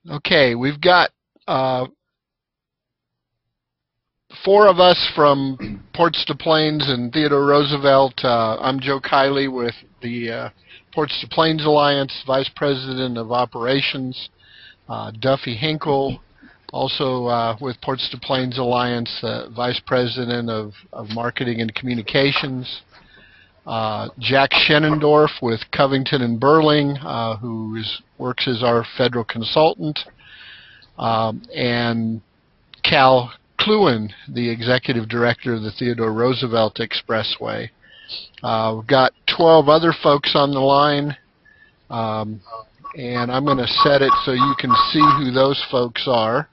Okay, we've got 4 of us from Ports to Plains and Theodore Roosevelt. I'm Joe Kiley with the Ports to Plains Alliance, Vice President of Operations. Duffy Hinkle, also with Ports to Plains Alliance, Vice President of Marketing and Communications. Jack Schenendorf with Covington and Burling, who works as our federal consultant. And Cal Klewin, the Executive Director of the Theodore Roosevelt Expressway. We've got 12 other folks on the line, and I'm going to set it so you can see who those folks are.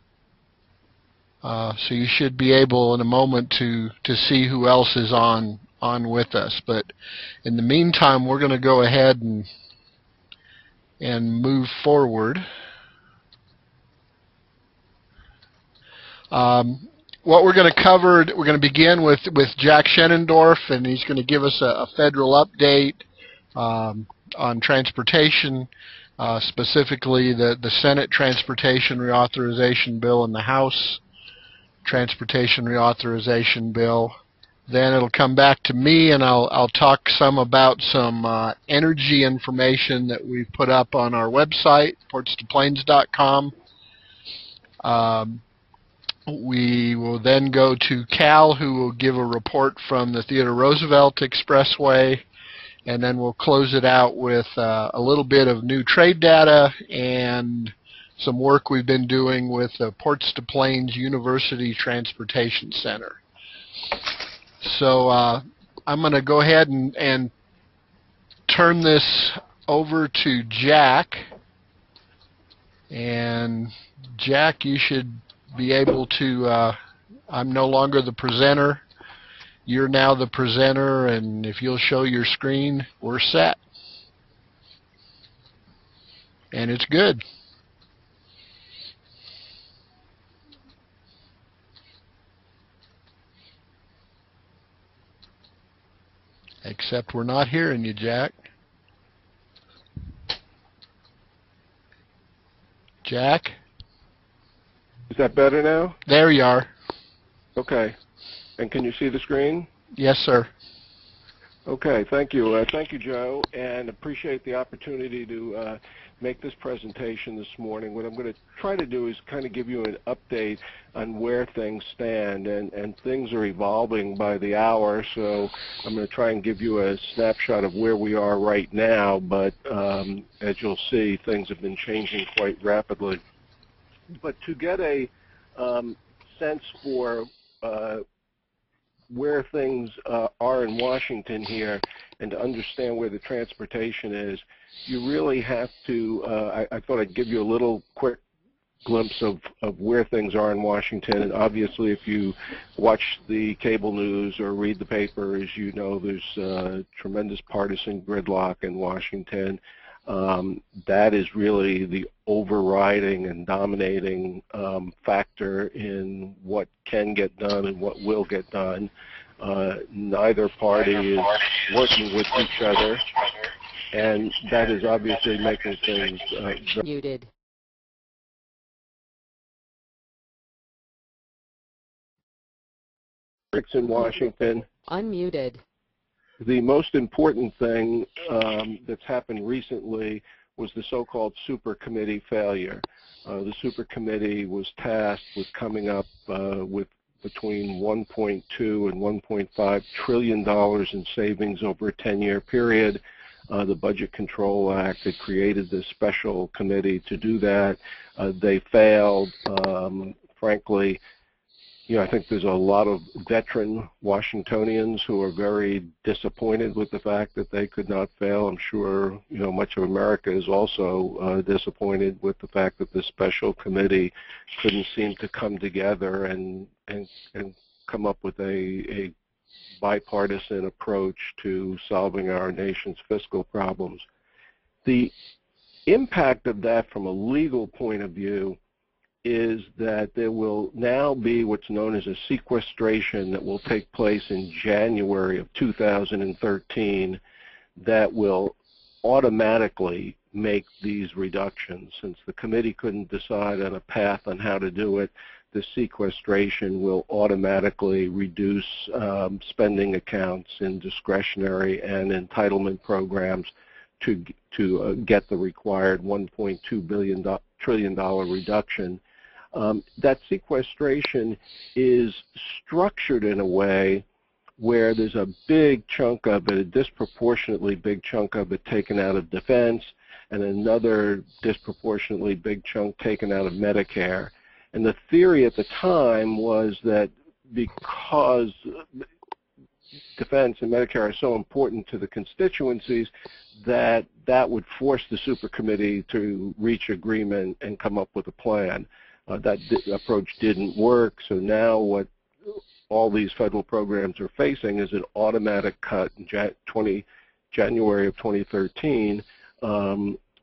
So you should be able in a moment to see who else is on with us. But in the meantime, we're going to go ahead and move forward. What we're going to cover, we're going to begin with Jack Schenendorf, and he's going to give us a federal update on transportation, specifically the Senate Transportation Reauthorization Bill and the House Transportation Reauthorization Bill. Then it'll come back to me, and I'll talk some about some energy information that we've put up on our website, portstoplains.com. We will then go to Cal, who will give a report from the Theodore Roosevelt Expressway, and then we'll close it out with a little bit of new trade data and some work we've been doing with the Ports to Plains University Transportation Center. So I'm going to go ahead and turn this over to Jack. And Jack, you should be able to, I'm no longer the presenter. You're now the presenter, and if you'll show your screen, we're set. And it's good. Except we're not hearing you, Jack. Jack? Is that better now? There you are. Okay. And can you see the screen? Yes, sir. Okay, thank you. Thank you, Joe, and appreciate the opportunity to make this presentation this morning. What I'm going to try to do is kind of give you an update on where things stand, and things are evolving by the hour, so I'm going to try and give you a snapshot of where we are right now, but as you'll see, things have been changing quite rapidly. But to get a sense for where things are in Washington here, and to understand where the transportation is, you really have to, I thought I'd give you a little quick glimpse of where things are in Washington. And obviously, if you watch the cable news or read the paper, as you know, there's tremendous partisan gridlock in Washington. That is really the overriding and dominating factor in what can get done and what will get done. Neither party is working with each other, and that is obviously making things muted. In Washington. Unmuted. The most important thing that's happened recently was the so-called super committee failure. The super committee was tasked with coming up with between $1.2 and $1.5 trillion in savings over a 10-year period. The Budget Control Act had created this special committee to do that. They failed. Frankly, you know, I think there's a lot of veteran Washingtonians who are very disappointed with the fact that they could not fail. I'm sure, you know, much of America is also disappointed with the fact that this special committee couldn't seem to come together and come up with a bipartisan approach to solving our nation's fiscal problems. The impact of that from a legal point of view is that there will now be what's known as a sequestration that will take place in January of 2013 that will automatically make these reductions. Since the committee couldn't decide on a path on how to do it, the sequestration will automatically reduce spending accounts in discretionary and entitlement programs to get the required $1.2 trillion reduction. That sequestration is structured in a way where there's a big chunk of it, a disproportionately big chunk of it taken out of defense, and another disproportionately big chunk taken out of Medicare. And the theory at the time was that because defense and Medicare are so important to the constituencies, that would force the super committee to reach agreement and come up with a plan. That approach didn't work, so now what all these federal programs are facing is an automatic cut in January of 2013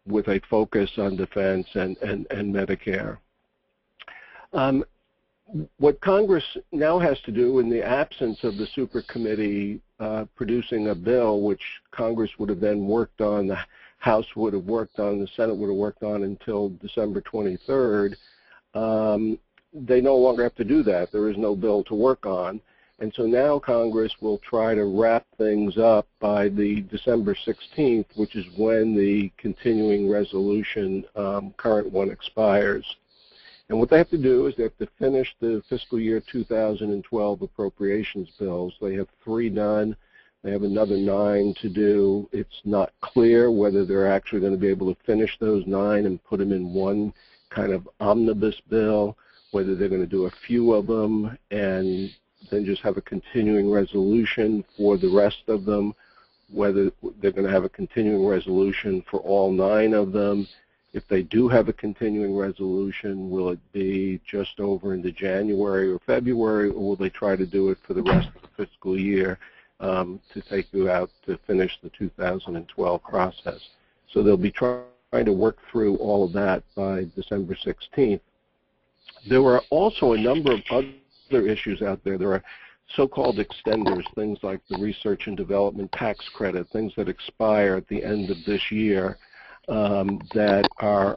with a focus on defense and Medicare. What Congress now has to do, in the absence of the super committee producing a bill which Congress would have then worked on, the House would have worked on, the Senate would have worked on until December 23rd, they no longer have to do that. There is no bill to work on. And so now Congress will try to wrap things up by the December 16th, which is when the continuing resolution, current one, expires. And what they have to do is they have to finish the fiscal year 2012 appropriations bills. They have 3 done. They have another 9 to do. It's not clear whether they're actually going to be able to finish those 9 and put them in one kind of omnibus bill, whether they're going to do a few of them and then just have a continuing resolution for the rest of them, whether they're going to have a continuing resolution for all 9 of them. If they do have a continuing resolution, will it be just over into January or February, or will they try to do it for the rest of the fiscal year to take you out to finish the 2012 process? So they'll be trying to work through all of that by December 16th. There were also a number of other issues out there. There are so-called extenders, things like the research and development tax credit, things that expire at the end of this year that are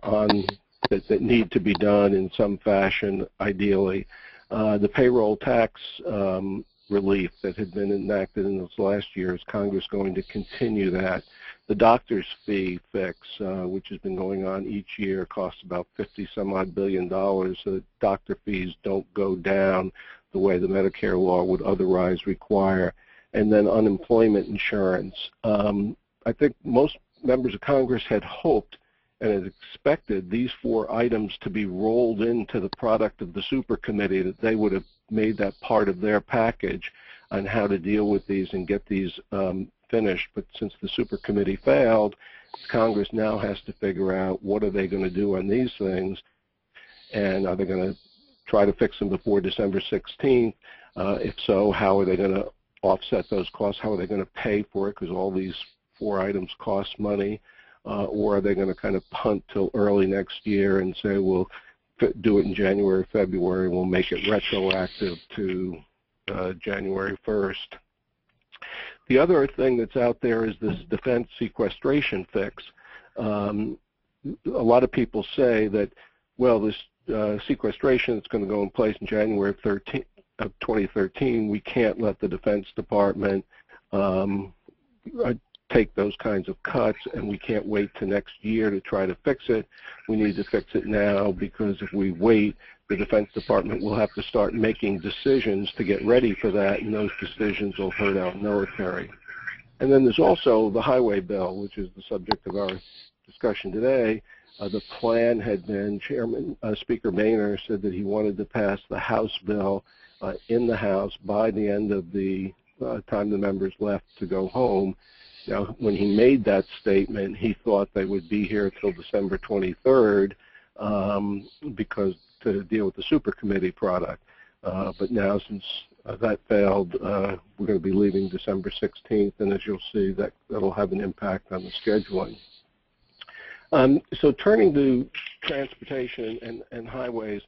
that need to be done in some fashion, ideally. The payroll tax relief that had been enacted in this last year, is Congress going to continue that? The doctor's fee fix, which has been going on each year, costs about $50-some-odd billion, so that doctor fees don't go down the way the Medicare law would otherwise require. And then unemployment insurance. I think most members of Congress had hoped and had expected these 4 items to be rolled into the product of the super committee, that they would have made that part of their package on how to deal with these and get these finished. But since the super committee failed, Congress now has to figure out what are they going to do on these things, and are they going to try to fix them before December 16th? If so, how are they going to offset those costs? How are they going to pay for it? Because all these 4 items cost money. Or are they going to kind of punt till early next year and say, we'll do it in January, February, we'll make it retroactive to January 1st. The other thing that's out there is this defense sequestration fix. A lot of people say that, well, this sequestration that's going to go in place in January of 2013, we can't let the Defense Department take those kinds of cuts, and we can't wait till next year to try to fix it. We need to fix it now, because if we wait, the Defense Department will have to start making decisions to get ready for that, and those decisions will hurt our military. And then there's also the highway bill, which is the subject of our discussion today. The plan had been, Speaker Boehner said that he wanted to pass the House bill in the House by the end of the time the members left to go home. Now, when he made that statement, he thought they would be here till December 23rd because to deal with the super committee product. But now, since that failed, we're going to be leaving December 16th, and as you'll see, that'll have an impact on the scheduling. So turning to transportation and highways,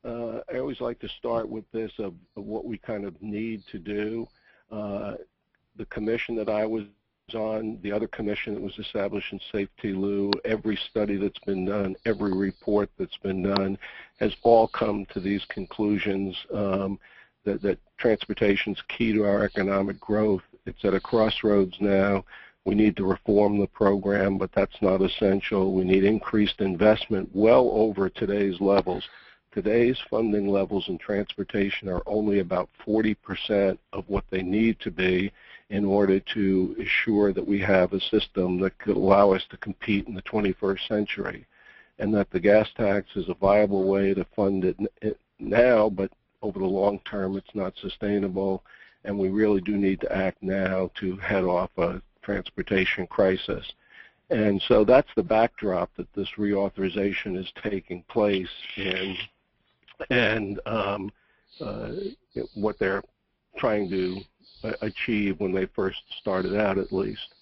I always like to start with this of what we kind of need to do. The commission that I was on the other commission that was established in Safety Lou, every study that's been done, every report that's been done has all come to these conclusions that transportation is key to our economic growth. It's at a crossroads now. We need to reform the program, but that's not essential. We need increased investment well over today's levels. Today's funding levels in transportation are only about 40% of what they need to be in order to ensure that we have a system that could allow us to compete in the 21st century, and that the gas tax is a viable way to fund it now, but over the long term it's not sustainable, and we really do need to act now to head off a transportation crisis. And so that's the backdrop that this reauthorization is taking place in, and what they're trying to achieve when they first started out, at least.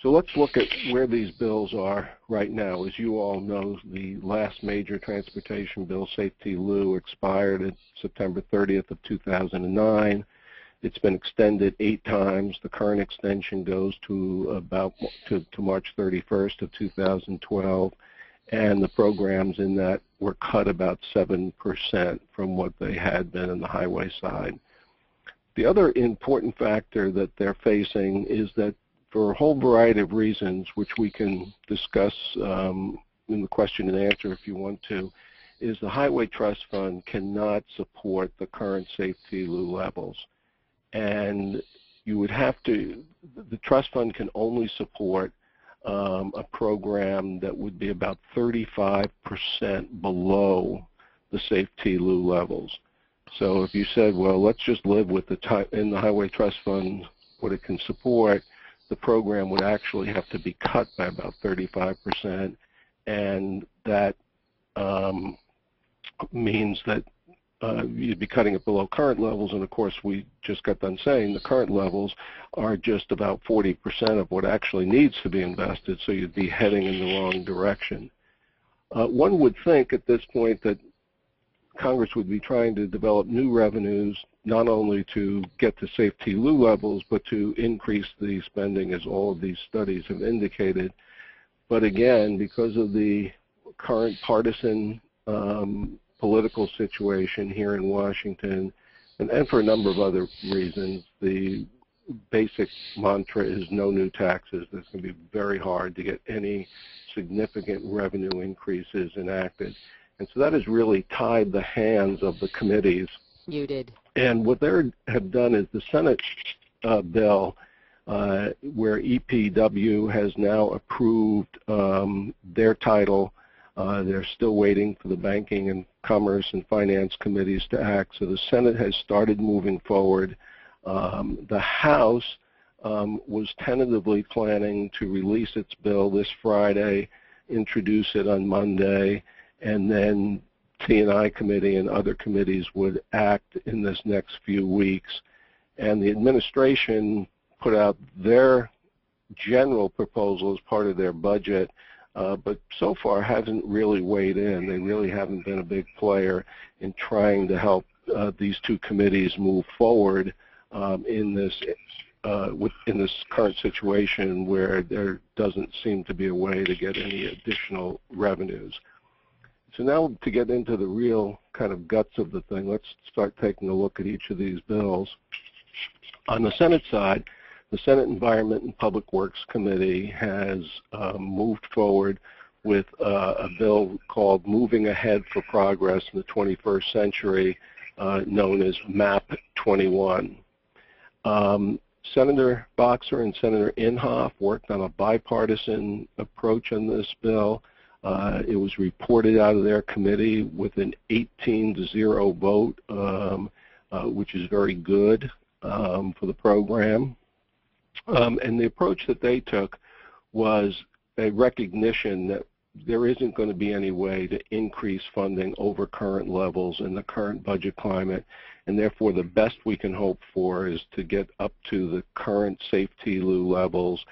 So let's look at where these bills are right now. As you all know, the last major transportation bill, Safety Lou, expired at September 30th of 2009. It's been extended 8 times. The current extension goes to March 31st of 2012, and the programs in that were cut about 7% from what they had been in the highway side. The other important factor that they're facing is that for a whole variety of reasons, which we can discuss in the question and answer if you want to, is the Highway Trust Fund cannot support the current Safety Lou levels. And you would have to, the trust fund can only support a program that would be about 35% below the Safety Lou levels. So if you said, well, let's just live with in the Highway Trust Fund what it can support, the program would actually have to be cut by about 35%, and that means that you'd be cutting it below current levels, and of course we just got done saying the current levels are just about 40% of what actually needs to be invested, so you'd be heading in the wrong direction. One would think at this point that Congress would be trying to develop new revenues, not only to get to Safety Lou levels, but to increase the spending, as all of these studies have indicated. But again, because of the current partisan political situation here in Washington, and for a number of other reasons, the basic mantra is no new taxes. It's going to be very hard to get any significant revenue increases enacted. And so that has really tied the hands of the committees. Muted. And what they have done is the Senate bill, where EPW has now approved their title. They're still waiting for the Banking and Commerce and Finance committees to act. So the Senate has started moving forward. The House was tentatively planning to release its bill this Friday, introduce it on Monday, and then T&I committee and other committees would act in this next few weeks. And the administration put out their general proposal as part of their budget, but so far hasn't really weighed in. They really haven't been a big player in trying to help these two committees move forward in this current situation where there doesn't seem to be a way to get any additional revenues. So now to get into the real kind of guts of the thing, let's start taking a look at each of these bills. On the Senate side, the Senate Environment and Public Works Committee has moved forward with a bill called Moving Ahead for Progress in the 21st Century, known as MAP 21. Senator Boxer and Senator Inhofe worked on a bipartisan approach on this bill. It was reported out of their committee with an 18-0 vote, which is very good for the program. And the approach that they took was a recognition that there isn't going to be any way to increase funding over current levels in the current budget climate, and therefore the best we can hope for is to get up to the current Safety Lou levels.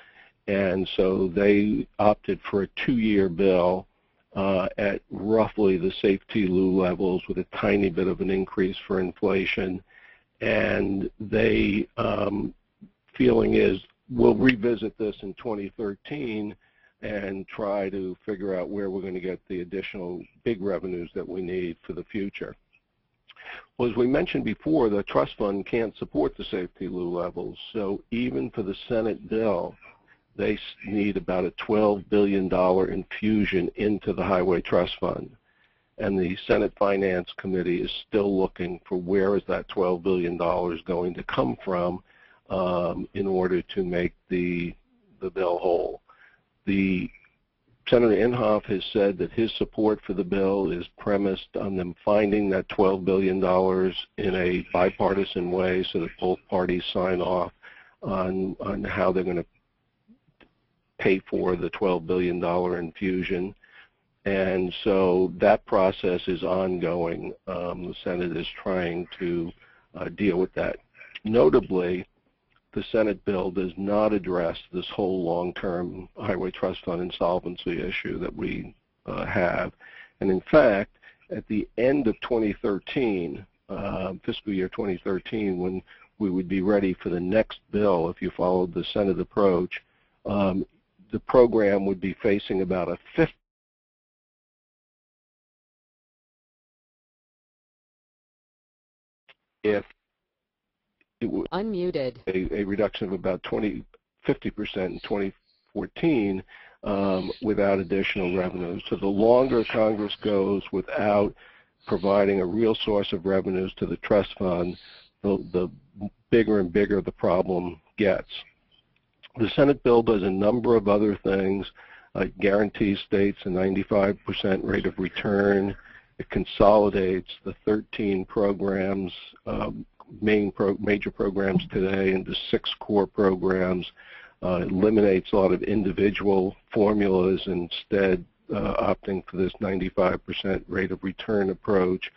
And so they opted for a 2-year bill at roughly the Safety Lou levels with a tiny bit of an increase for inflation. And they feeling is we'll revisit this in 2013 and try to figure out where we're going to get the additional big revenues that we need for the future. Well, as we mentioned before, the trust fund can't support the safety lieu levels, so even for the Senate bill, they need about a $12 billion infusion into the Highway Trust Fund. And the Senate Finance Committee is still looking for where is that $12 billion going to come from in order to make the bill whole. Senator Inhofe has said that his support for the bill is premised on them finding that $12 billion in a bipartisan way so that both parties sign off on how they're going to pay for the $12 billion infusion. And so that process is ongoing. The Senate is trying to deal with that. Notably, the Senate bill does not address this whole long-term Highway Trust Fund insolvency issue that we have. And in fact, at the end of 2013, fiscal year 2013, when we would be ready for the next bill, if you followed the Senate approach, the program would be facing about a 50 if it would Unmuted. a reduction of about 50% in 2014 without additional revenues. So the longer Congress goes without providing a real source of revenues to the trust fund, the bigger and bigger the problem gets. The Senate bill does a number of other things. It guarantees states a 95% rate of return. It consolidates the 13 programs, major programs today into 6 core programs. It eliminates a lot of individual formulas, instead opting for this 95% rate of return approach.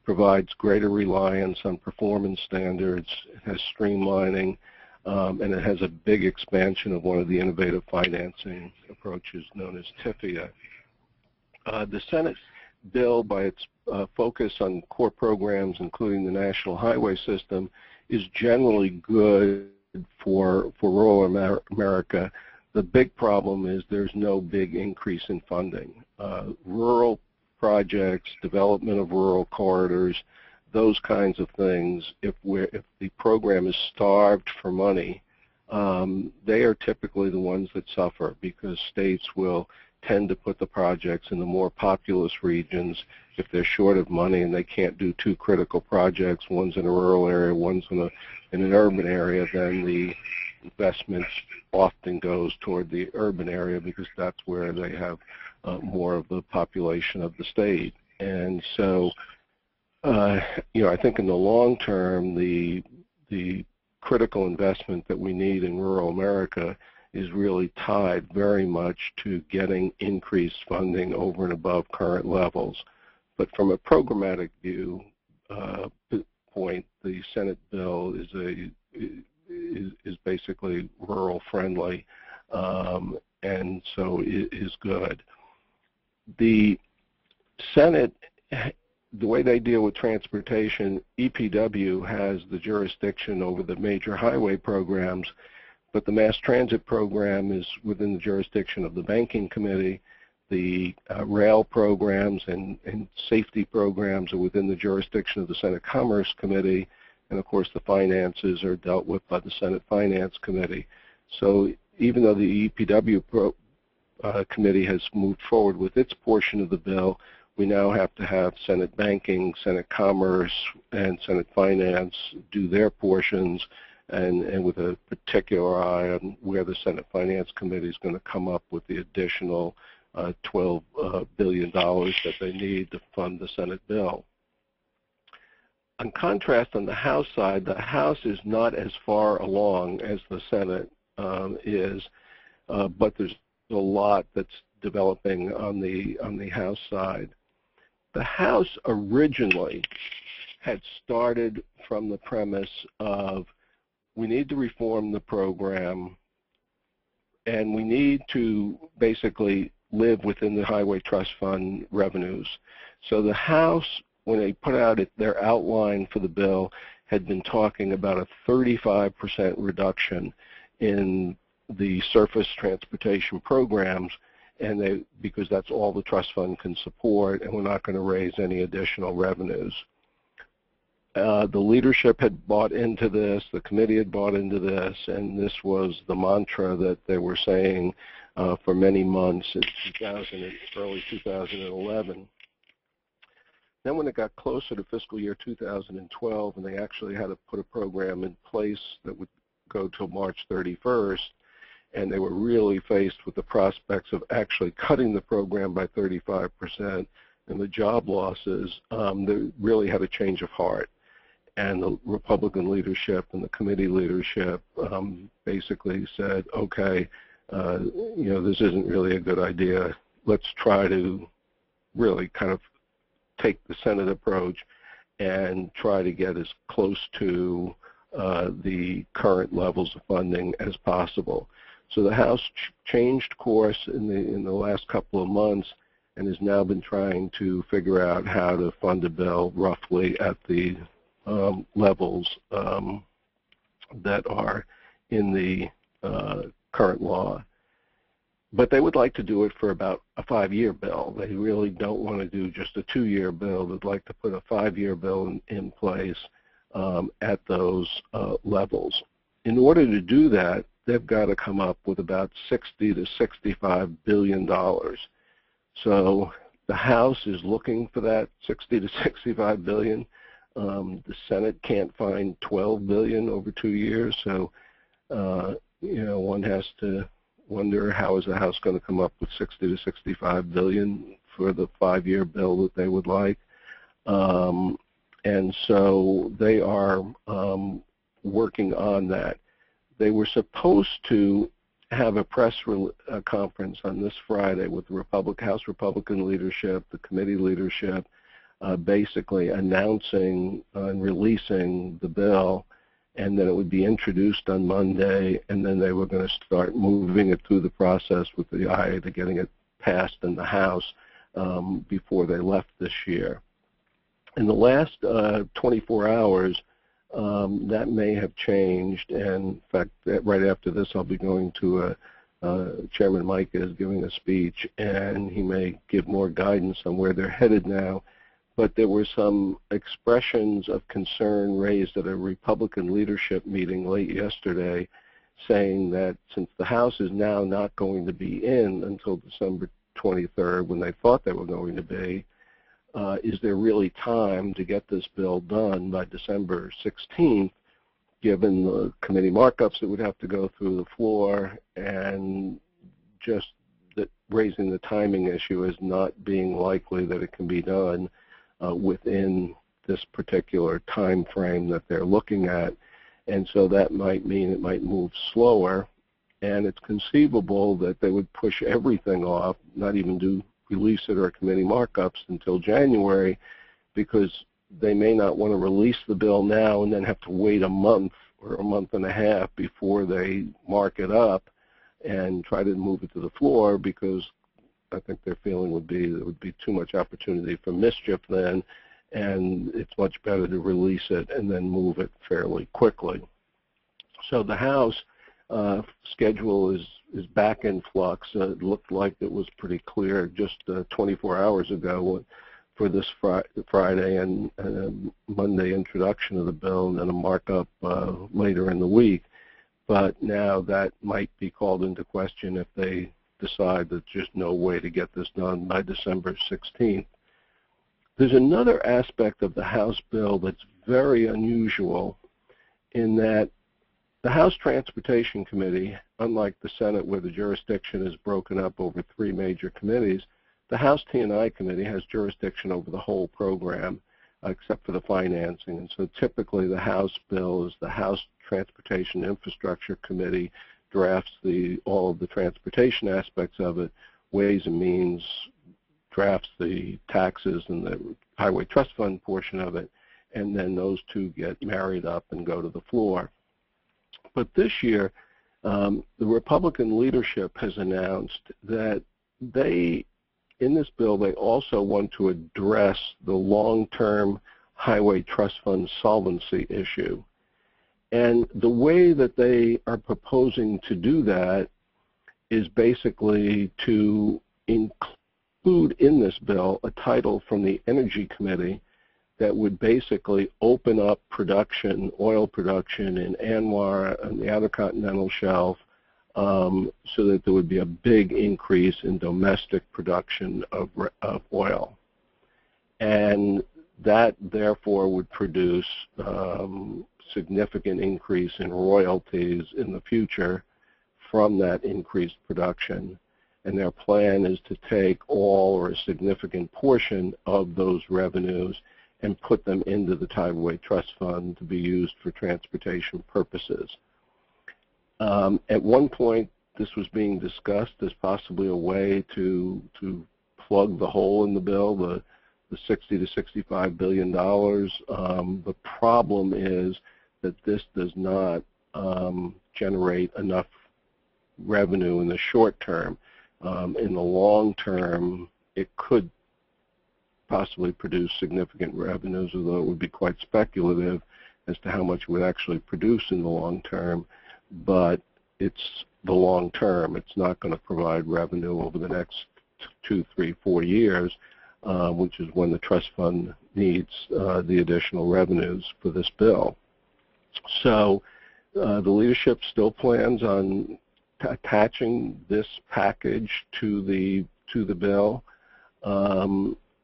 Provides greater reliance on performance standards. It has streamlining. And it has a big expansion of one of the innovative financing approaches known as TIFIA. The Senate bill, by its focus on core programs, including the National Highway System, is generally good for rural America. The big problem is there's no big increase in funding. Rural projects, development of rural corridors, those kinds of things, if the program is starved for money, they are typically the ones that suffer because states will tend to put the projects in the more populous regions if they're short of money and they can't do 2 critical projects, one's in a rural area, one's in an urban area, then the investments often goes toward the urban area because that's where they have more of the population of the state. And so I think in the long term, the critical investment that we need in rural America is really tied very much to getting increased funding over and above current levels. But from a programmatic view point, the Senate bill is basically rural friendly, and so it is good. The Senate, the way they deal with transportation, EPW has the jurisdiction over the major highway programs, but the mass transit program is within the jurisdiction of the Banking Committee. The rail programs and safety programs are within the jurisdiction of the Senate Commerce Committee, and of course the finances are dealt with by the Senate Finance Committee. So even though the EPW committee has moved forward with its portion of the bill, we now have to have Senate Banking, Senate Commerce, and Senate Finance do their portions, and with a particular eye on where the Senate Finance Committee is going to come up with the additional $12 billion that they need to fund the Senate bill. In contrast, on the House side, the House is not as far along as the Senate is, but there's a lot that's developing on the House side. The House originally had started from the premise of we need to reform the program and we need to basically live within the Highway Trust Fund revenues. So the House, when they put out their outline for the bill, had been talking about a 35% reduction in the surface transportation programs, and because that's all the trust fund can support, and we're not going to raise any additional revenues. The leadership had bought into this, the committee had bought into this, and this was the mantra that they were saying for many months in early 2011. Then when it got closer to fiscal year 2012 and they actually had to put a program in place that would go till March 31st, and they were really faced with the prospects of actually cutting the program by 35% and the job losses, they really had a change of heart. And the Republican leadership and the committee leadership basically said, okay, this isn't really a good idea. Let's try to really kind of take the Senate approach and try to get as close to the current levels of funding as possible. So the House changed course in the last couple of months and has now been trying to figure out how to fund a bill roughly at the levels that are in the current law. But they would like to do it for about a 5-year bill. They really don't want to do just a 2-year bill. They'd like to put a 5-year bill in place at those levels. In order to do that, they've got to come up with about $60 to $65 billion. So the House is looking for that $60 to $65 billion. The Senate can't find $12 billion over 2 years. So, one has to wonder, how is the House going to come up with $60 to $65 billion for the 5-year bill that they would like? And so they are working on that. They were supposed to have a press conference on this Friday with the House Republican leadership, the committee leadership, basically announcing and releasing the bill, and then it would be introduced on Monday, and then they were going to start moving it through the process with the eye to getting it passed in the House before they left this year. In the last 24 hours, that may have changed, and in fact, right after this, I'll be going to Chairman Mike is giving a speech, and he may give more guidance on where they're headed now. But there were some expressions of concern raised at a Republican leadership meeting late yesterday, saying that since the House is now not going to be in until December 23rd, when they thought they were going to be, is there really time to get this bill done by December 16th, given the committee markups that would have to go through the floor, and just that raising the timing issue as not being likely that it can be done within this particular time frame that they're looking at. And so that might mean it might move slower, and it's conceivable that they would push everything off, not even release it or committee markups until January, because they may not want to release the bill now and then have to wait a month or a month and a half before they mark it up and try to move it to the floor, because I think their feeling would be there would be too much opportunity for mischief then, and it's much better to release it and then move it fairly quickly. So the House schedule is back in flux. It looked like it was pretty clear just 24 hours ago for this Friday and Monday introduction of the bill, and then a markup later in the week. But now that might be called into question if they decide that there's no way to get this done by December 16th. There's another aspect of the House bill that's very unusual, in that the House Transportation Committee, unlike the Senate where the jurisdiction is broken up over 3 major committees, the House T&I Committee has jurisdiction over the whole program except for the financing. And so typically the House bill is the House Transportation Infrastructure Committee drafts all of the transportation aspects of it. Ways and Means drafts the taxes and the Highway Trust Fund portion of it, and then those two get married up and go to the floor. But this year, the Republican leadership has announced that in this bill, they also want to address the long-term Highway Trust Fund solvency issue. And the way that they are proposing to do that is basically to include in this bill a title from the Energy Committee that would basically open up production, oil production in ANWR and the Outer Continental Shelf, so that there would be a big increase in domestic production of oil. And that therefore would produce significant increase in royalties in the future from that increased production. And their plan is to take all or a significant portion of those revenues and put them into the Tideway Trust Fund to be used for transportation purposes. At one point, this was being discussed as possibly a way to plug the hole in the bill, the $60 to $65 billion. The problem is that this does not generate enough revenue in the short term. In the long term, it could possibly produce significant revenues, although it would be quite speculative as to how much it would actually produce in the long term. But it's the long term. It's not going to provide revenue over the next 2, 3, 4 years, which is when the trust fund needs the additional revenues for this bill. So the leadership still plans on attaching this package to the bill.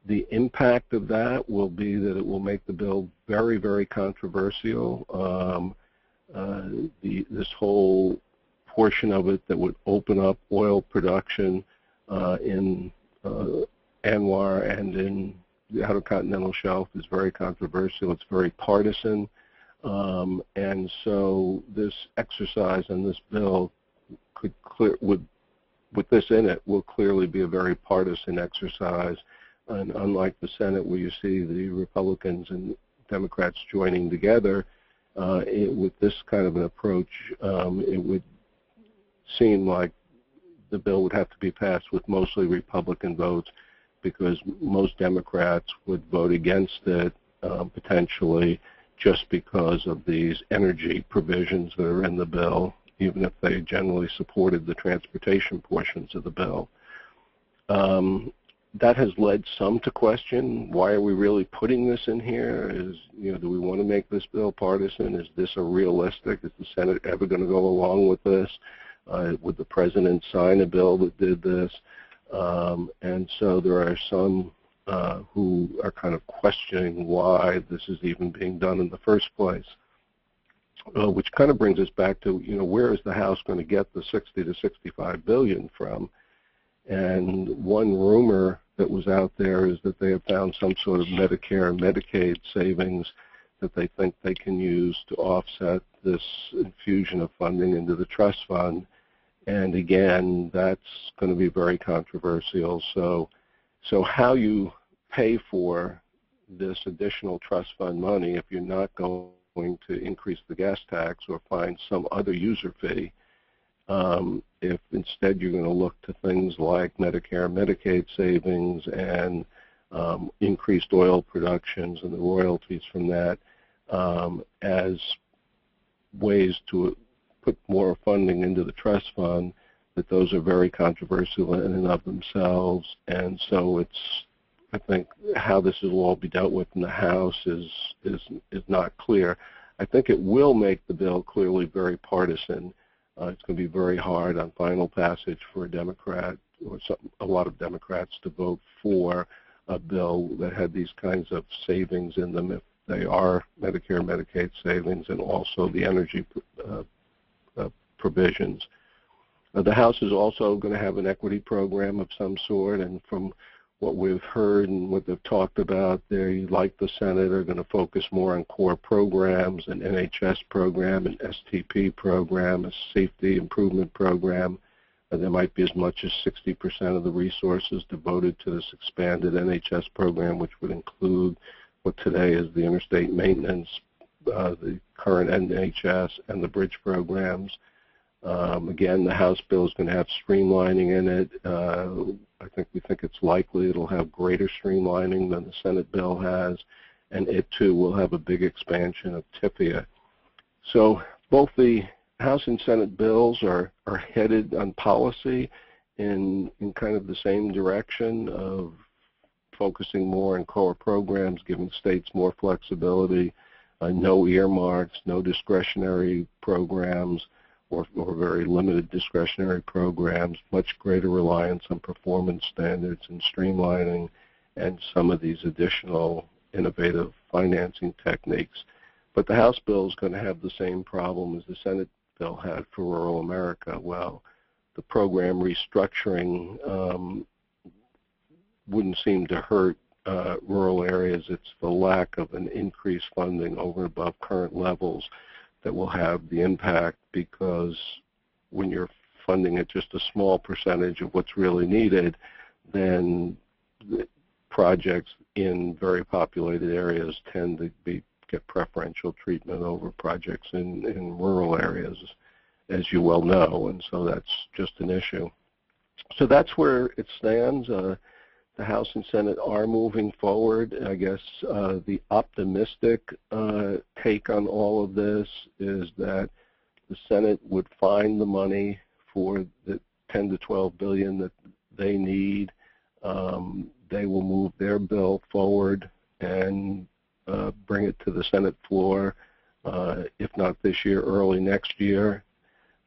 The impact of that will be that it will make the bill very, very controversial. This whole portion of it that would open up oil production in ANWR and in the Outer Continental Shelf is very controversial. It's very partisan. And so this exercise on this bill with this in it, will clearly be a very partisan exercise. And unlike the Senate, where you see the Republicans and Democrats joining together, with this kind of an approach, it would seem like the bill would have to be passed with mostly Republican votes, because most Democrats would vote against it potentially just because of these energy provisions that are in the bill, even if they generally supported the transportation portions of the bill. That has led some to question, why are we really putting this in here? Do we want to make this bill partisan? Is this a realistic? Is the Senate ever going to go along with this? Would the President sign a bill that did this? And so there are some who are kind of questioning why this is even being done in the first place. Which kind of brings us back to, where is the House going to get the 60 to 65 billion from? And one rumor that was out there is that they have found some sort of Medicare and Medicaid savings that they think they can use to offset this infusion of funding into the trust fund. And again, that's going to be very controversial. So how you pay for this additional trust fund money if you're not going to increase the gas tax or find some other user fee, if instead you're going to look to things like Medicare and Medicaid savings and increased oil productions and the royalties from that as ways to put more funding into the trust fund, that those are very controversial in and of themselves. And so I think how this will all be dealt with in the House is not clear. I think it will make the bill clearly very partisan. It's going to be very hard on final passage for a Democrat or a lot of Democrats to vote for a bill that had these kinds of savings in them, if they are Medicare and Medicaid savings, and also the energy provisions. The House is also going to have an equity program of some sort, and from what we've heard and what they've talked about, they, like the Senate, are going to focus more on core programs, an NHS program, an STP program, a safety improvement program. There might be as much as 60% of the resources devoted to this expanded NHS program, which would include what today is the interstate maintenance, the current NHS, and the bridge programs. Again, the House bill is going to have streamlining in it. We think it's likely it'll have greater streamlining than the Senate bill has, and it too will have a big expansion of TIFIA. So both the House and Senate bills are headed on policy in kind of the same direction of focusing more on core programs, giving states more flexibility, no earmarks, no discretionary programs, or very limited discretionary programs, much greater reliance on performance standards and streamlining, and some of these additional innovative financing techniques. But the House bill is going to have the same problem as the Senate bill had for rural America. Well, the program restructuring wouldn't seem to hurt rural areas. It's the lack of an increased funding over and above current levels that will have the impact, because when you're funding at just a small percentage of what's really needed, then the projects in very populated areas tend to get preferential treatment over projects in rural areas, as you well know, and so that's just an issue. So that's where it stands. The House and Senate are moving forward. I guess the optimistic take on all of this is that the Senate would find the money for the 10 to 12 billion that they need. They will move their bill forward and bring it to the Senate floor, if not this year, early next year.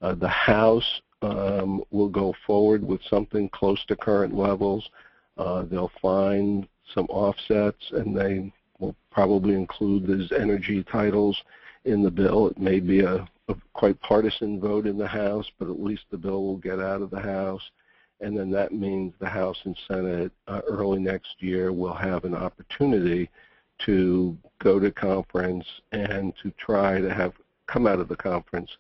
The House will go forward with something close to current levels. They'll find some offsets, and they will probably include these energy titles in the bill. It may be a quite partisan vote in the House, but at least the bill will get out of the House. And then that means the House and Senate early next year will have an opportunity to go to conference and to try to have come out of the conference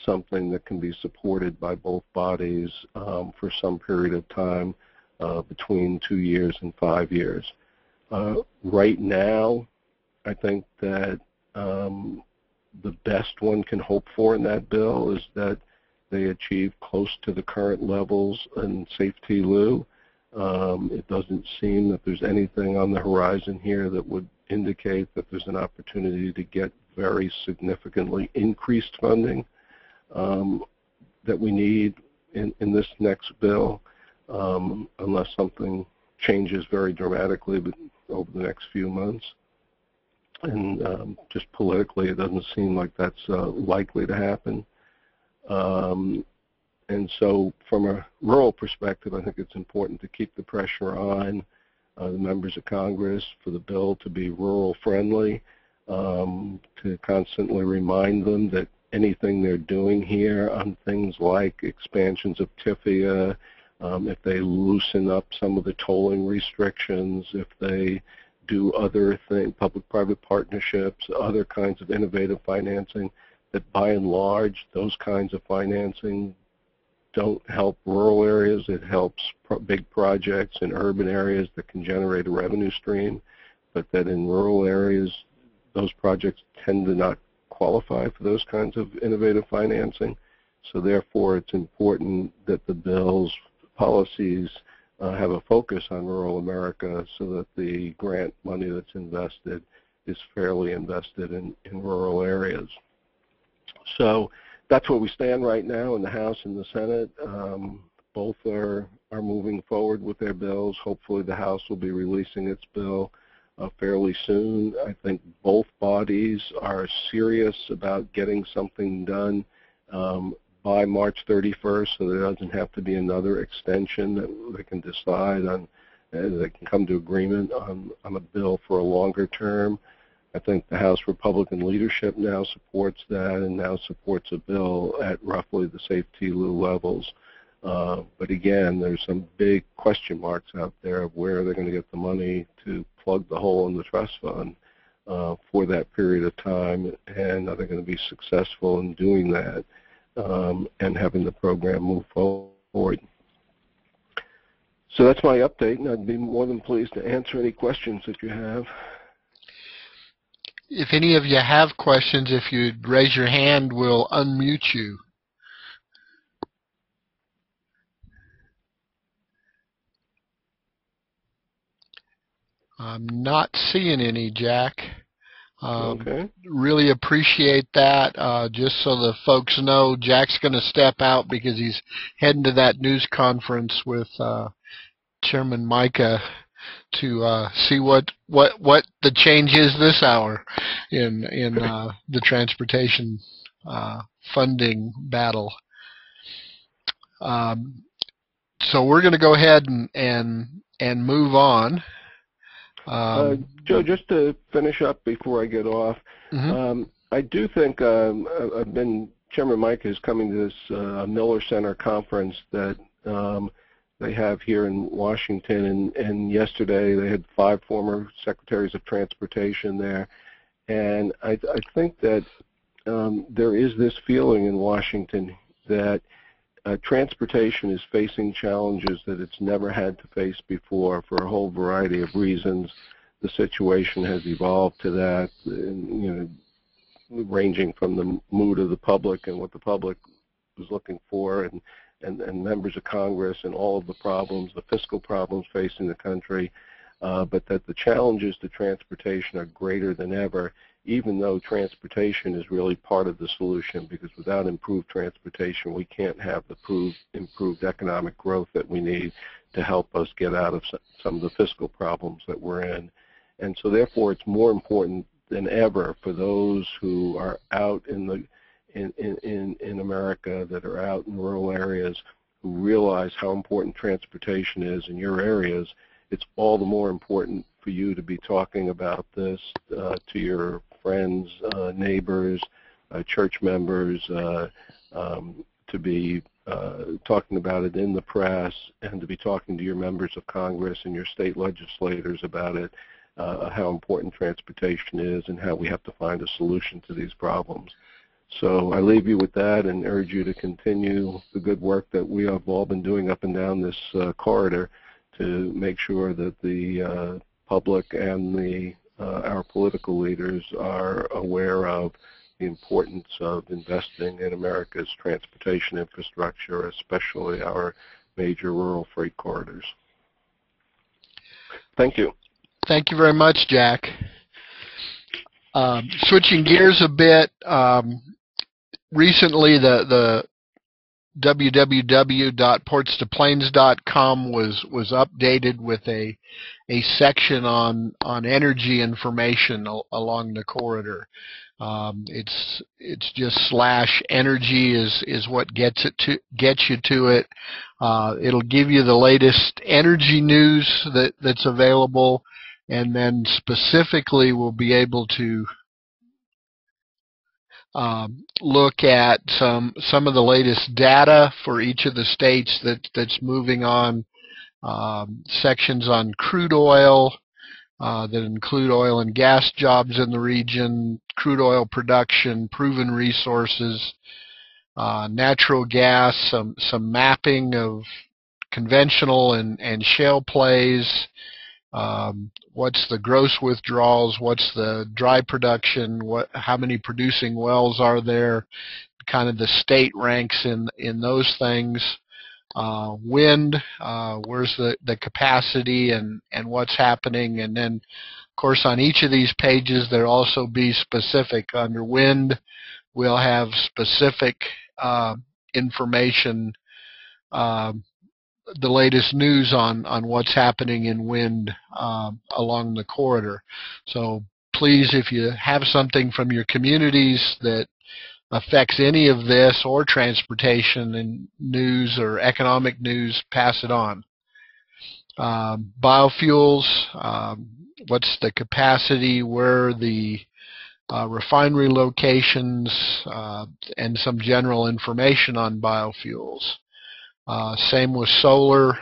something that can be supported by both bodies for some period of time, between 2 years and 5 years. Right now, I think that the best one can hope for in that bill is that they achieve close to the current levels in safety lieu. It doesn't seem that there's anything on the horizon here that would indicate that there's an opportunity to get very significantly increased funding that we need in this next bill, unless something changes very dramatically over the next few months. And just politically, it doesn't seem like that's likely to happen. And so from a rural perspective, I think it's important to keep the pressure on the members of Congress for the bill to be rural friendly, to constantly remind them that anything they're doing here on things like expansions of TIFIA, if they loosen up some of the tolling restrictions, if they do other things, public-private partnerships, other kinds of innovative financing, that by and large, those kinds of financing don't help rural areas. It helps big projects in urban areas that can generate a revenue stream, but that in rural areas, those projects tend to not qualify for those kinds of innovative financing. So therefore, it's important that the bill's policies have a focus on rural America so that the grant money that's invested is fairly invested in rural areas. So that's where we stand right now in the House and the Senate. Both are moving forward with their bills. Hopefully the House will be releasing its bill fairly soon. I think both bodies are serious about getting something done by March 31st, so there doesn't have to be another extension, that they can decide on, they can come to agreement on a bill for a longer term. I think the House Republican leadership now supports that and now supports a bill at roughly the safety lieu levels. But again, there's some big question marks out there of where they're going to get the money to plug the hole in the trust fund for that period of time, and are they going to be successful in doing that and having the program move forward. So that's my update, and I'd be more than pleased to answer any questions that you have. If any of you have questions, if you'd raise your hand, we'll unmute you. I'm not seeing any, Jack. Okay. Really appreciate that. Just so the folks know, Jack's going to step out because he's heading to that news conference with Chairman Micah to see what the change is this hour in the transportation funding battle. So we're going to go ahead and move on. Joe, just to finish up before I get off, I do think Chairman Mike is coming to this Miller Center conference that they have here in Washington, and yesterday they had 5 former secretaries of transportation there, and I think that there is this feeling in Washington that transportation is facing challenges that it's never had to face before for a whole variety of reasons. The situation has evolved to that, and, ranging from the mood of the public and what the public was looking for, and members of Congress and all of the problems, the fiscal problems facing the country, but that the challenges to transportation are greater than ever, even though transportation is really part of the solution, because without improved transportation, we can't have the improved economic growth that we need to help us get out of some of the fiscal problems that we're in. And so therefore, it's more important than ever for those who are out in America, that are out in rural areas, who realize how important transportation is in your areas. It's all the more important for you to be talking about this to your friends, neighbors, church members, to be talking about it in the press, and to be talking to your members of Congress and your state legislators about it, how important transportation is and how we have to find a solution to these problems. So I leave you with that and urge you to continue the good work that we have all been doing up and down this corridor to make sure that the public and our political leaders are aware of the importance of investing in America's transportation infrastructure, especially our major rural freight corridors. Thank you. Thank you very much, Jack. Switching gears a bit, recently the www.portstoplains.com was updated with a section on energy information along the corridor. It's just /energy is what gets you to it. It'll give you the latest energy news that's available, and then specifically we'll be able to look at some of the latest data for each of the states that's moving on, sections on crude oil that include oil and gas jobs in the region, crude oil production, proven resources, natural gas, some mapping of conventional and shale plays, what's the gross withdrawals, what's the dry production, how many producing wells are there, kind of the state ranks in those things, wind, where's the capacity and what's happening, and then of course on each of these pages there'll also be specific. Under wind we'll have specific information, the latest news on what's happening in wind along the corridor. So please, if you have something from your communities that affects any of this, or transportation and news or economic news, pass it on. Biofuels, what's the capacity, where are the refinery locations, and some general information on biofuels. Same with solar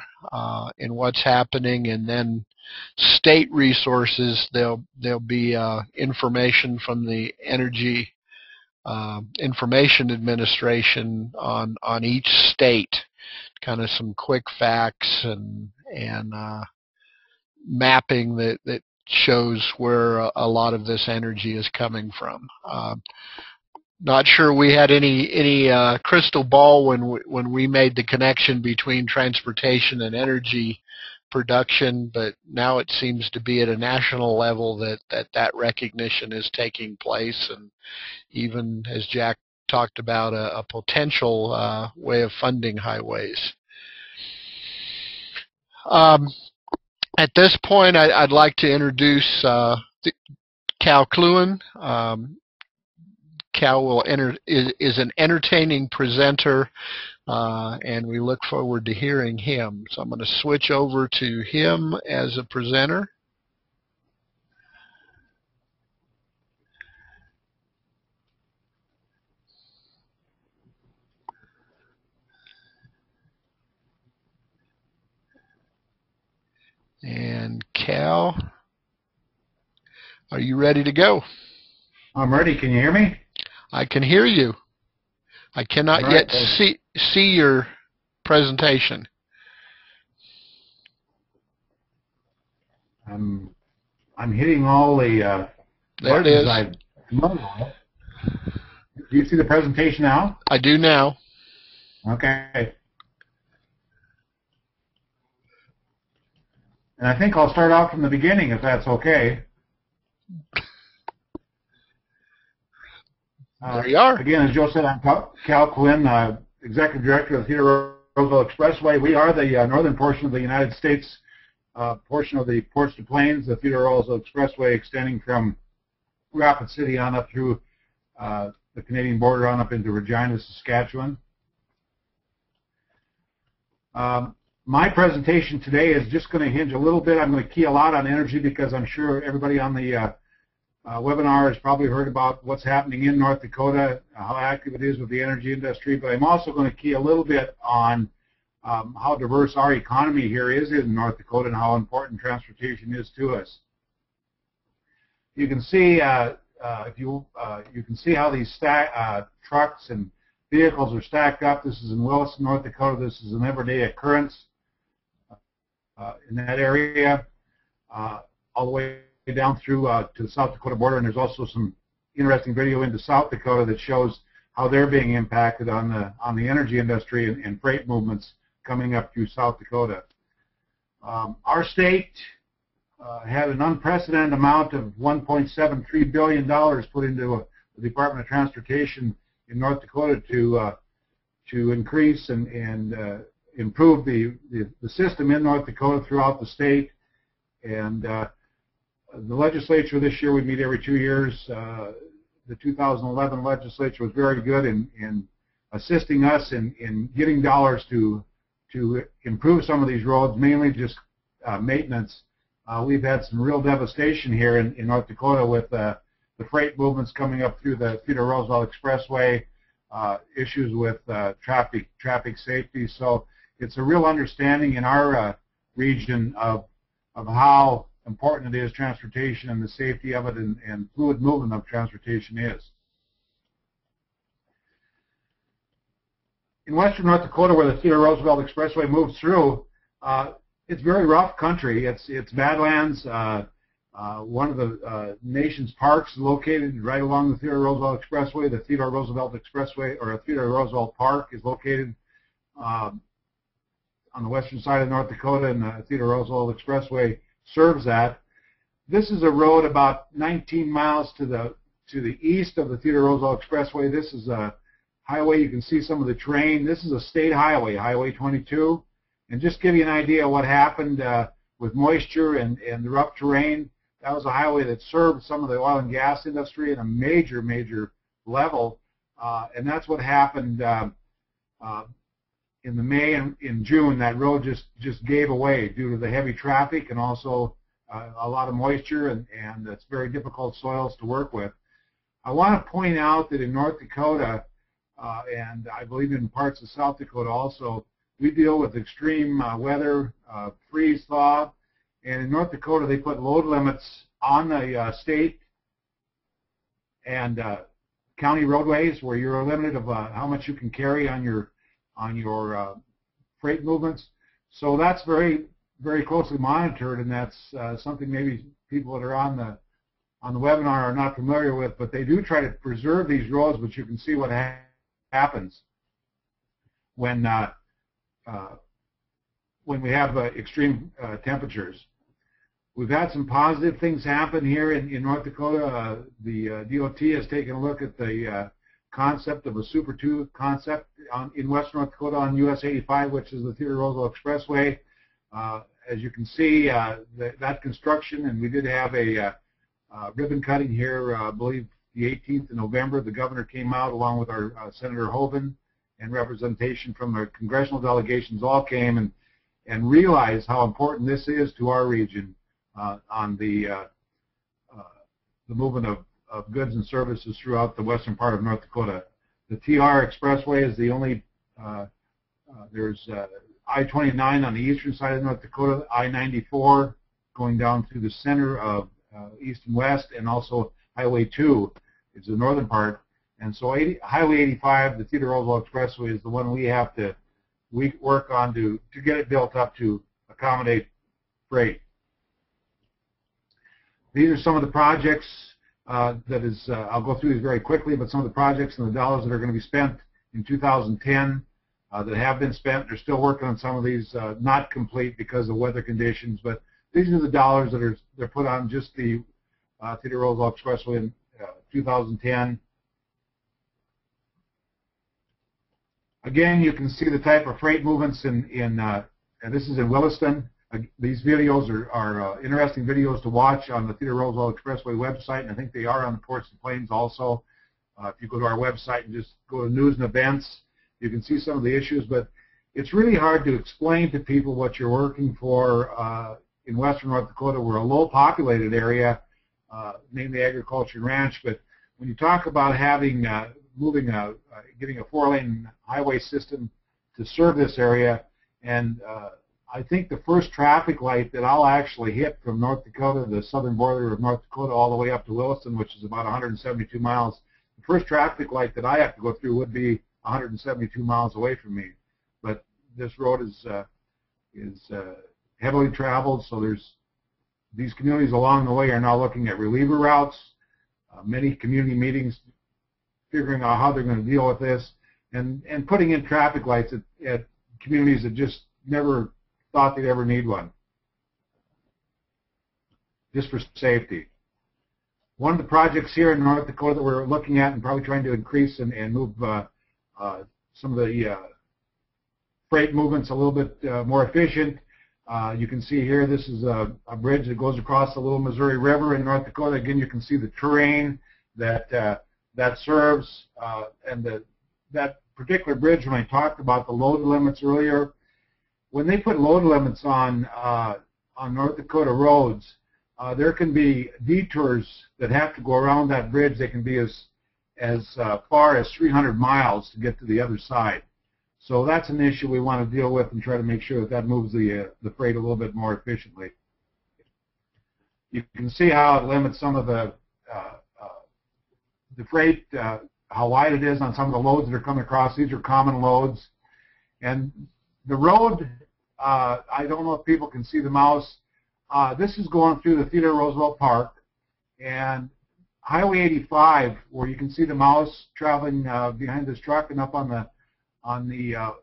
and what's happening, and then state resources. There'll be information from the Energy Information Administration on each state, kind of some quick facts and mapping that shows where a lot of this energy is coming from. Not sure we had any crystal ball when we made the connection between transportation and energy production, but now it seems to be at a national level that recognition is taking place, and even, as Jack talked about, a potential way of funding highways. At this point, I'd like to introduce Cal Klewin. Cal is an entertaining presenter, and we look forward to hearing him. So I'm going to switch over to him as a presenter. And Cal, are you ready to go? I'm ready. Can you hear me? I can hear you. I cannot yet see your presentation. I'm hitting all the there it is. Do you see the presentation now? I do now. Okay. And I think I'll start out from the beginning, if that's okay. There you are. Again, as Joe said, I'm Cal Klewin, Executive Director of the Theodore Roosevelt Expressway. We are the northern portion of the United States, portion of the Ports to Plains, the Theodore Roosevelt Expressway extending from Rapid City on up through the Canadian border on up into Regina, Saskatchewan. My presentation today is just going to hinge a little bit. I'm going to key a lot on energy because I'm sure everybody on the webinar has probably heard about what's happening in North Dakota, how active it is with the energy industry, but I'm also going to key a little bit on how diverse our economy here is in North Dakota and how important transportation is to us. You can see you can see how these trucks and vehicles are stacked up. This is in Williston, North Dakota. This is an everyday occurrence in that area, all the way down through to the South Dakota border. And there's also some interesting video into South Dakota that shows how they're being impacted on the energy industry and freight movements coming up through South Dakota. Our state had an unprecedented amount of $1.73 billion put into the Department of Transportation in North Dakota to increase and improve the system in North Dakota throughout the state. And the legislature this year, we meet every 2 years. The 2011 legislature was very good in assisting us in getting dollars to improve some of these roads, mainly just maintenance. We've had some real devastation here in North Dakota with the freight movements coming up through the Theodore Roosevelt Expressway, issues with traffic safety. So it's a real understanding in our region of how important it is, transportation and the safety of it and fluid movement of transportation is. In western North Dakota, where the Theodore Roosevelt Expressway moves through, it's very rough country. It's badlands. One of the nation's parks is located right along the Theodore Roosevelt Expressway. The Theodore Roosevelt Expressway, or Theodore Roosevelt Park, is located on the western side of North Dakota, and the Theodore Roosevelt Expressway serves that. This is a road about 19 miles to the east of the Theodore Roosevelt Expressway. This is a highway. You can see some of the terrain. This is a state highway, Highway 22. And just give you an idea of what happened with moisture and the rough terrain. That was a highway that served some of the oil and gas industry at a major level. And that's what happened in the May and in June. That road just gave away due to the heavy traffic and also a lot of moisture, and it's very difficult soils to work with. I want to point out that in North Dakota, and I believe in parts of South Dakota also, we deal with extreme weather, freeze thaw, and in North Dakota they put load limits on the state and county roadways where you're limited of how much you can carry on your freight movements. So that's very closely monitored, and that's something maybe people that are on the webinar are not familiar with, but they do try to preserve these roads. But you can see what happens when when we have extreme temperatures. We've had some positive things happen here in North Dakota. The DOT has taken a look at the concept of a Super 2 concept in western North Dakota on US 85, which is the Theodore Roosevelt Expressway. As you can see, that construction, and we did have a ribbon cutting here, I believe the 18th of November. The governor came out along with our Senator Hoeven, and representation from the congressional delegations all came and realized how important this is to our region on the movement of goods and services throughout the western part of North Dakota. The TR Expressway is the only, there's I-29 on the eastern side of North Dakota, I-94 going down through the center of east and west, and also Highway 2 is the northern part. And so Highway 85, the Theodore Roosevelt Expressway, is the one we have to work on to get it built up to accommodate freight. These are some of the projects I'll go through these very quickly, but some of the projects and the dollars that are going to be spent in 2010 that have been spent. They're still working on some of these, not complete because of weather conditions, but these are the dollars that they're put on just the Theodore Roosevelt Expressway in 2010. Again, you can see the type of freight movements and this is in Williston. These videos are interesting videos to watch on the Theodore Roosevelt Expressway website, and I think they are on the Ports and Plains also. If you go to our website and just go to news and events, you can see some of the issues, but it's really hard to explain to people what you're working for in western North Dakota. We're a low-populated area, mainly agriculture and ranch, but when you talk about having getting a 4-lane highway system to serve this area, and I think the first traffic light that I'll actually hit from North Dakota, the southern border of North Dakota, all the way up to Williston, which is about 172 miles, the first traffic light that I have to go through would be 172 miles away from me. But this road is heavily traveled, so these communities along the way are now looking at reliever routes, many community meetings figuring out how they're going to deal with this, and putting in traffic lights at communities that just never thought they'd ever need one, just for safety. One of the projects here in North Dakota that we're looking at and probably trying to increase and move some of the freight movements a little bit more efficient. You can see here this is a bridge that goes across the Little Missouri River in North Dakota. Again, you can see the terrain that serves, and that particular bridge, when I talked about the load limits earlier, when they put load limits on North Dakota roads, there can be detours that have to go around that bridge. They can be as far as 300 miles to get to the other side. So that's an issue we want to deal with and try to make sure that moves the freight a little bit more efficiently. You can see how it limits some of the freight, how wide it is on some of the loads that are coming across. These are common loads. And the road, I don't know if people can see the mouse. This is going through the Theodore Roosevelt Park, and Highway 85, where you can see the mouse traveling behind this truck and up on the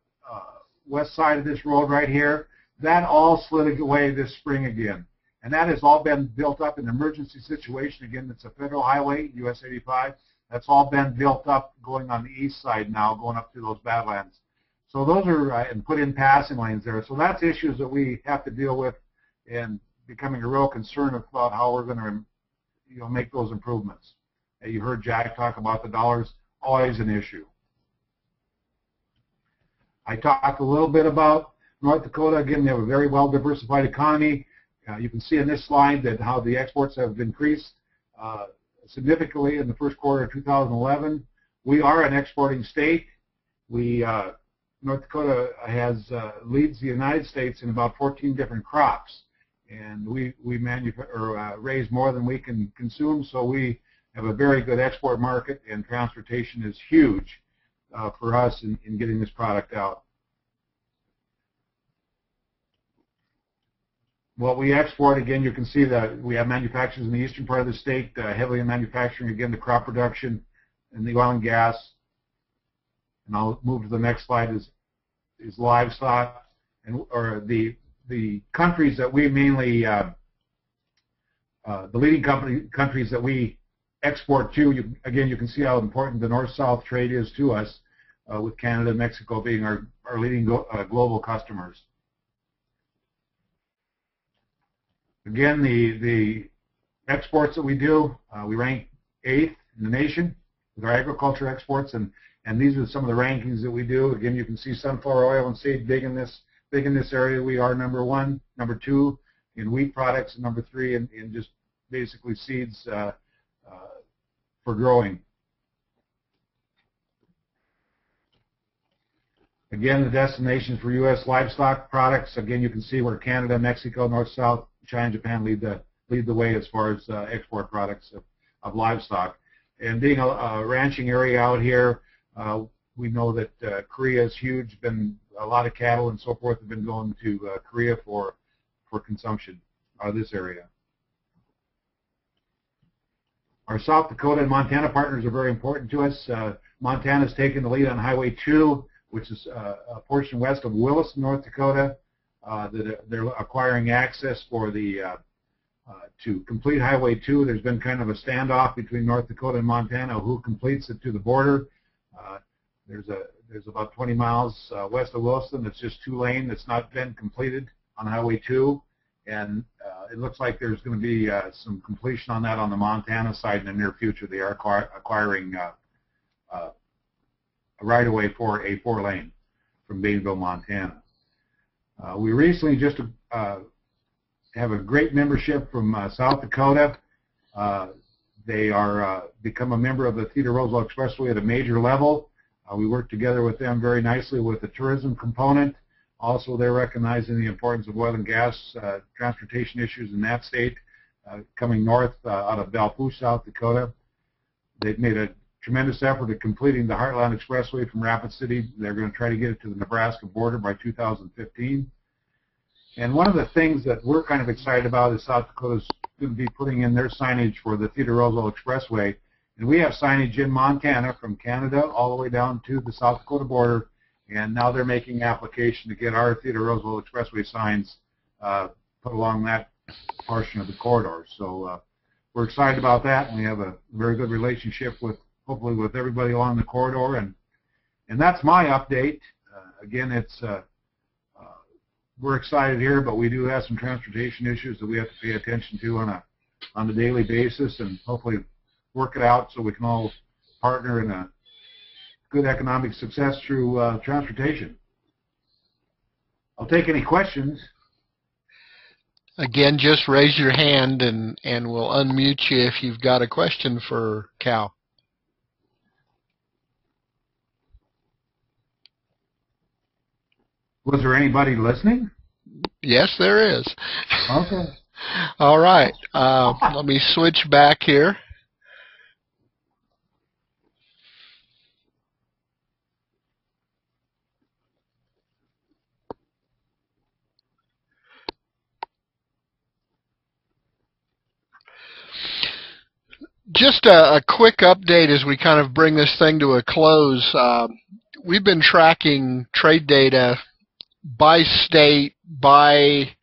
west side of this road right here, that all slid away this spring again. And that has all been built up in an emergency situation. Again, it's a federal highway, US 85. That's all been built up going on the east side now, going up through those Badlands. So those are, and put in passing lanes there. So that's issues that we have to deal with, and becoming a real concern about how we're going to, make those improvements. And you heard Jack talk about the dollars, always an issue. I talked a little bit about North Dakota. Again, they have a very well diversified economy. You can see in this slide that how the exports have increased significantly in the first quarter of 2011. We are an exporting state. North Dakota leads the United States in about 14 different crops, and we raise more than we can consume. So we have a very good export market, and transportation is huge for us in getting this product out. What we export, again, you can see that we have manufacturers in the eastern part of the state, heavily in manufacturing, again, the crop production and the oil and gas. And I'll move to the next slide, is livestock. or the countries that we mainly, the leading countries that we export to. Again, you can see how important the north-south trade is to us, with Canada and Mexico being our leading global customers. Again, the exports that we do, we rank 8th in the nation with our agriculture exports, and these are some of the rankings that we do. Again, you can see sunflower oil and seed big in this area. We are number 1, number 2 in wheat products, and number 3 in just basically seeds for growing. Again, the destinations for U.S. livestock products. Again, you can see where Canada, Mexico, North, South, China, and Japan lead the way as far as export products of livestock. And being a ranching area out here, we know that Korea is huge. Been a lot of cattle and so forth have been going to Korea for consumption out of this area. Our South Dakota and Montana partners are very important to us. Montana's taken the lead on Highway 2, which is a portion west of Willis, North Dakota. They're acquiring access for the to complete Highway 2. There's been kind of a standoff between North Dakota and Montana who completes it to the border. There's about 20 miles west of Williston that's just 2-lane that's not been completed on Highway 2, and it looks like there's going to be some completion on that on the Montana side in the near future. They are acquiring a right-of-way for a 4-lane from Bainville, Montana. We recently just have a great membership from South Dakota. They are become a member of the Theodore Roosevelt Expressway at a major level. We work together with them very nicely with the tourism component. Also, they're recognizing the importance of oil and gas transportation issues in that state, coming north out of Belfou, South Dakota. They've made a tremendous effort at completing the Heartland Expressway from Rapid City. They're going to try to get it to the Nebraska border by 2015. And one of the things that we're kind of excited about is South Dakota's going to be putting in their signage for the Theodore Roosevelt Expressway. And we have signage in Montana from Canada all the way down to the South Dakota border. And now they're making application to get our Theodore Roosevelt Expressway signs put along that portion of the corridor. So we're excited about that, and we have a very good relationship with, hopefully, with everybody along the corridor. And that's my update. Again, it's we're excited here, but we do have some transportation issues that we have to pay attention to on a daily basis, and hopefully work it out so we can all partner in a good economic success through transportation. I'll take any questions. Again, just raise your hand and we'll unmute you if you've got a question for Cal. Was there anybody listening? Yes, there is. Okay. All right. Let me switch back here. Just a quick update as we kind of bring this thing to a close. We've been tracking trade data by state, by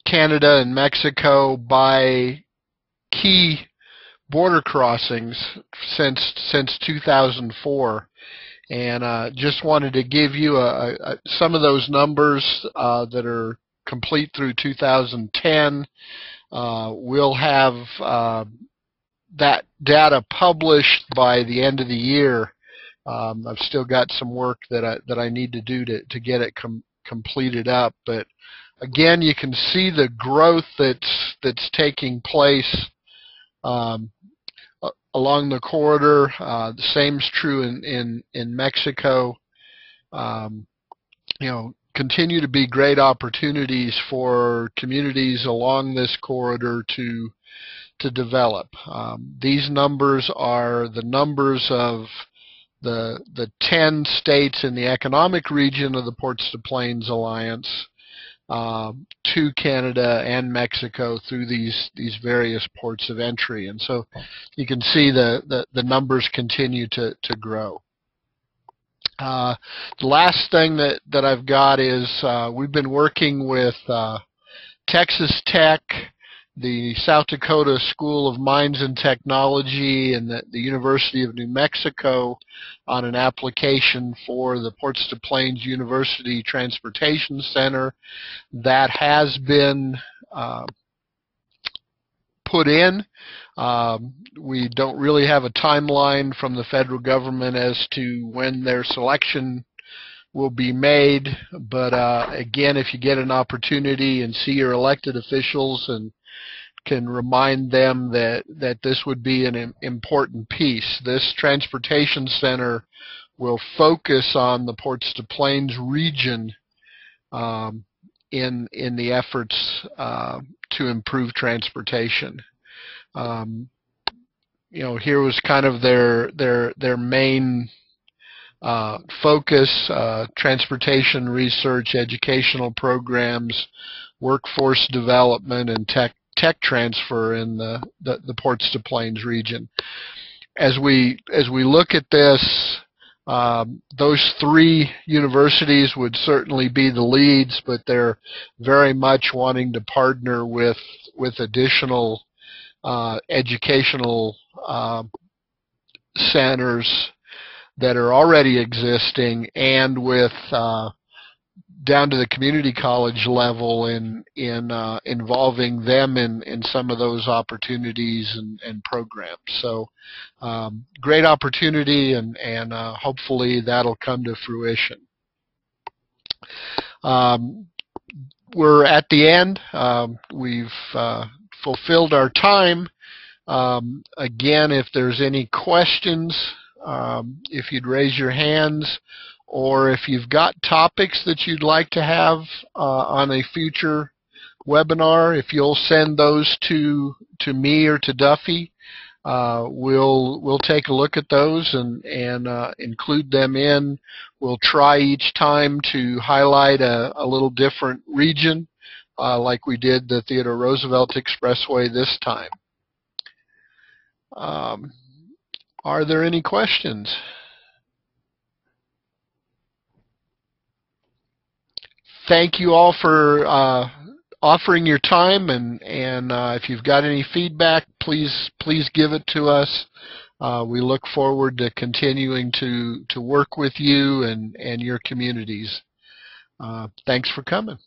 Canada and Mexico, by key border crossings since 2004, and just wanted to give you some of those numbers that are complete through 2010. We'll have that data published by the end of the year. I've still got some work that I need to do to get it completed up, but again, you can see the growth that's taking place along the corridor. The same's true in Mexico. You know, continue to be great opportunities for communities along this corridor to develop. These numbers are the numbers of the 10 states in the economic region of the Ports to Plains Alliance to Canada and Mexico through these various ports of entry. And so you can see the numbers continue to grow. The last thing that I've got is we've been working with Texas Tech, the South Dakota School of Mines and Technology, and the University of New Mexico on an application for the Ports to Plains University Transportation Center. That has been put in. We don't really have a timeline from the federal government as to when their selection will be made, but again, if you get an opportunity and see your elected officials and can remind them that this would be an important piece. This transportation center will focus on the Ports to Plains region in the efforts to improve transportation. You know, here was kind of their main focus: transportation research, educational programs, workforce development, and tech transfer in the Ports to Plains region. As we look at this, those three universities would certainly be the leads, but they're very much wanting to partner with additional educational centers that are already existing, and with down to the community college level in involving them in some of those opportunities and programs. So great opportunity, and hopefully that'll come to fruition. We're at the end. We've fulfilled our time. Again, if there's any questions, if you'd raise your hands, or if you've got topics that you'd like to have on a future webinar, if you'll send those to me or to Duffy, we'll take a look at those and include them in. We'll try each time to highlight a little different region, like we did the Theodore Roosevelt Expressway this time. Are there any questions? Thank you all for offering your time, and if you've got any feedback, please give it to us. We look forward to continuing to work with you and your communities. Thanks for coming.